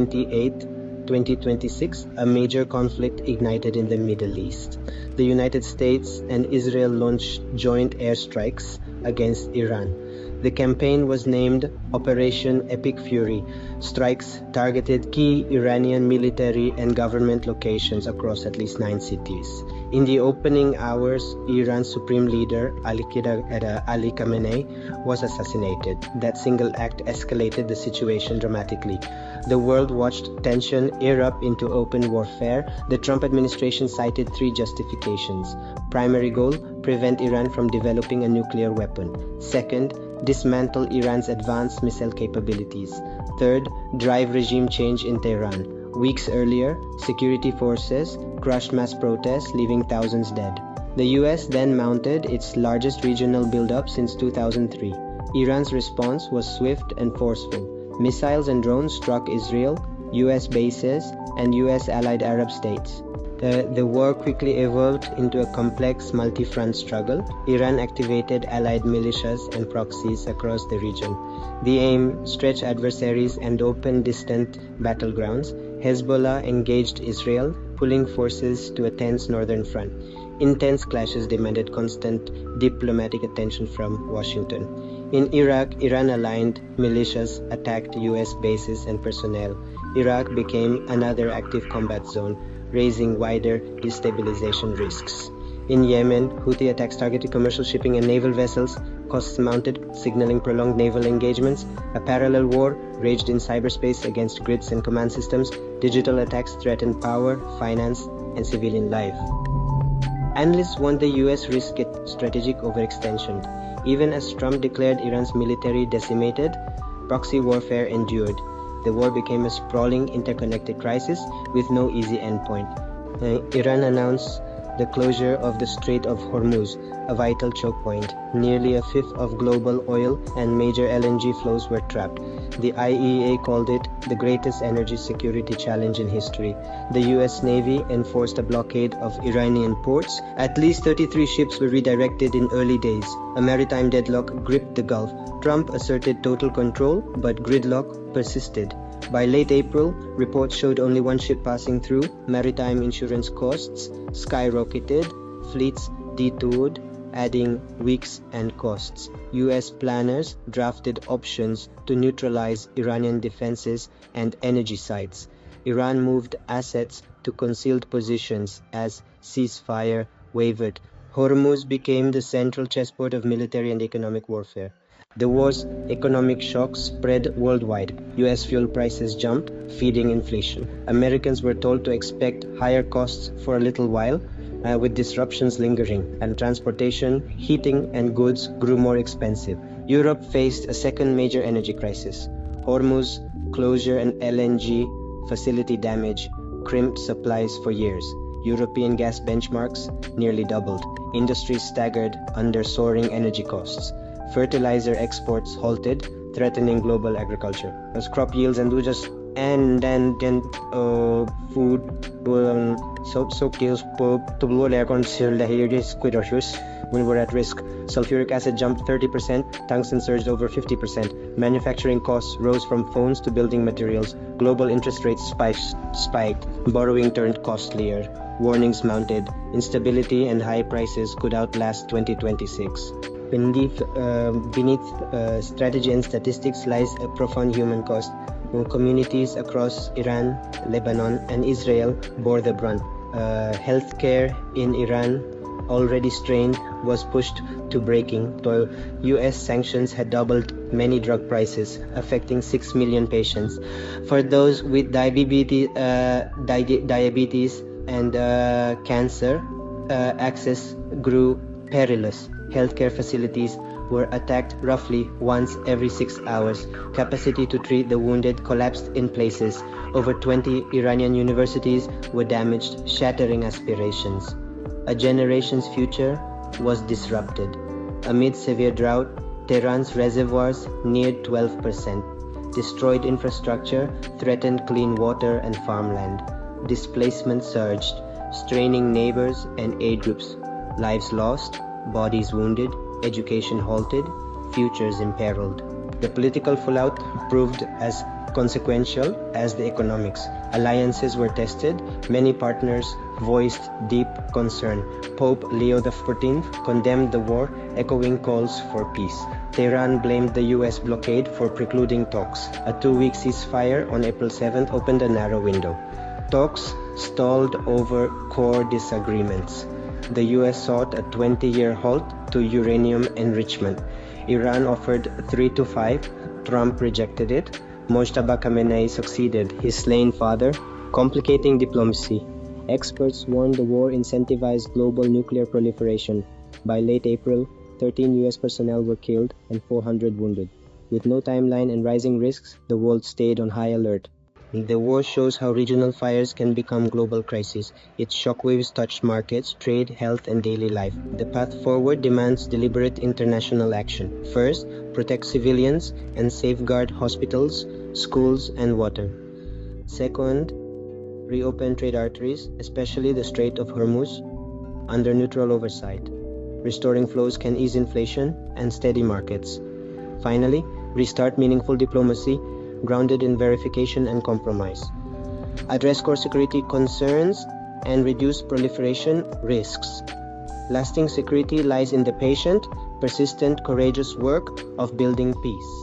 28, 2026, a major conflict ignited in the Middle East. The United States and Israel launched joint airstrikes against Iran. The campaign was named Operation Epic Fury. Strikes targeted key Iranian military and government locations across at least 9 cities. In the opening hours, Iran's supreme leader, Ali Khamenei, was assassinated. That single act escalated the situation dramatically. The world watched tension erupt into open warfare. The Trump administration cited 3 justifications. Primary goal, prevent Iran from developing a nuclear weapon. Second, dismantle Iran's advanced missile capabilities. Third, drive regime change in Tehran. Weeks earlier, security forces crushed mass protests, leaving thousands dead. The US then mounted its largest regional buildup since 2003. Iran's response was swift and forceful. Missiles and drones struck Israel, US bases, and US allied Arab states. The war quickly evolved into a complex multi-front struggle. Iran activated allied militias and proxies across the region. The aim, stretch adversaries and open distant battlegrounds. Hezbollah engaged Israel, pulling forces to a tense northern front. Intense clashes demanded constant diplomatic attention from Washington. In Iraq, Iran-aligned militias attacked US bases and personnel. Iraq became another active combat zone, raising wider destabilization risks. In Yemen, Houthi attacks targeted commercial shipping and naval vessels. Costs mounted, signaling prolonged naval engagements. A parallel war raged in cyberspace against grids and command systems. Digital attacks threatened power, finance, and civilian life. Analysts warned the US risked strategic overextension. Even as Trump declared Iran's military decimated, proxy warfare endured. The war became a sprawling, interconnected crisis with no easy endpoint. Iran announced the closure of the Strait of Hormuz, a vital choke point. Nearly a fifth of global oil and major LNG flows were trapped. The IEA called it the greatest energy security challenge in history. The US Navy enforced a blockade of Iranian ports. At least 33 ships were redirected in early days. A maritime deadlock gripped the Gulf. Trump asserted total control, but gridlock persisted. By late April, reports showed only 1 ship passing through. Maritime insurance costs skyrocketed. Fleets detoured, adding weeks and costs. US planners drafted options to neutralize Iranian defenses and energy sites. Iran moved assets to concealed positions as ceasefire wavered. Hormuz became the central chessboard of military and economic warfare. The war's economic shocks spread worldwide. US fuel prices jumped, feeding inflation. Americans were told to expect higher costs for a little while, with disruptions lingering, and transportation, heating, and goods grew more expensive. Europe faced a second major energy crisis. Hormuz closure and LNG facility damage crimped supplies for years. European gas benchmarks nearly doubled. Industries staggered under soaring energy costs. Fertilizer exports halted, threatening global agriculture. As crop yields and food when we're at risk. Sulfuric acid jumped 30%, tungsten surged over 50%. Manufacturing costs rose from phones to building materials. Global interest rates spiked. Borrowing turned costlier. Warnings mounted. Instability and high prices could outlast 2026. Beneath strategy and statistics lies a profound human cost. Communities across Iran, Lebanon, and Israel bore the brunt. Healthcare in Iran, already strained, was pushed to breaking. The US sanctions had doubled many drug prices, affecting 6 million patients. For those with diabetes and cancer, access grew perilous. Healthcare facilities were attacked roughly once every 6 hours. Capacity to treat the wounded collapsed in places. Over 20 Iranian universities were damaged, shattering aspirations. A generation's future was disrupted. Amid severe drought, Tehran's reservoirs neared 12%. Destroyed infrastructure threatened clean water and farmland. Displacement surged, straining neighbors and aid groups. Lives lost, bodies wounded, education halted, futures imperiled. The political fallout proved as consequential as the economics. Alliances were tested. Many partners voiced deep concern. Pope Leo XIV condemned the war, echoing calls for peace. Tehran blamed the US blockade for precluding talks. A 2-week ceasefire on April 7th opened a narrow window. Talks stalled over core disagreements. The US sought a 20-year halt to uranium enrichment. Iran offered 3 to 5. Trump rejected it. Mojtaba Khamenei succeeded his slain father, complicating diplomacy. Experts warned the war incentivized global nuclear proliferation. By late April, 13 US personnel were killed and 400 wounded. With no timeline and rising risks, the world stayed on high alert. The war shows how regional fires can become global crises. Its shockwaves touched markets, trade, health, and daily life. The path forward demands deliberate international action. First, protect civilians and safeguard hospitals, schools, and water. Second, reopen trade arteries, especially the Strait of Hormuz, under neutral oversight. Restoring flows can ease inflation and steady markets. Finally, restart meaningful diplomacy grounded in verification and compromise. Address core security concerns and reduce proliferation risks. Lasting security lies in the patient, persistent, courageous work of building peace.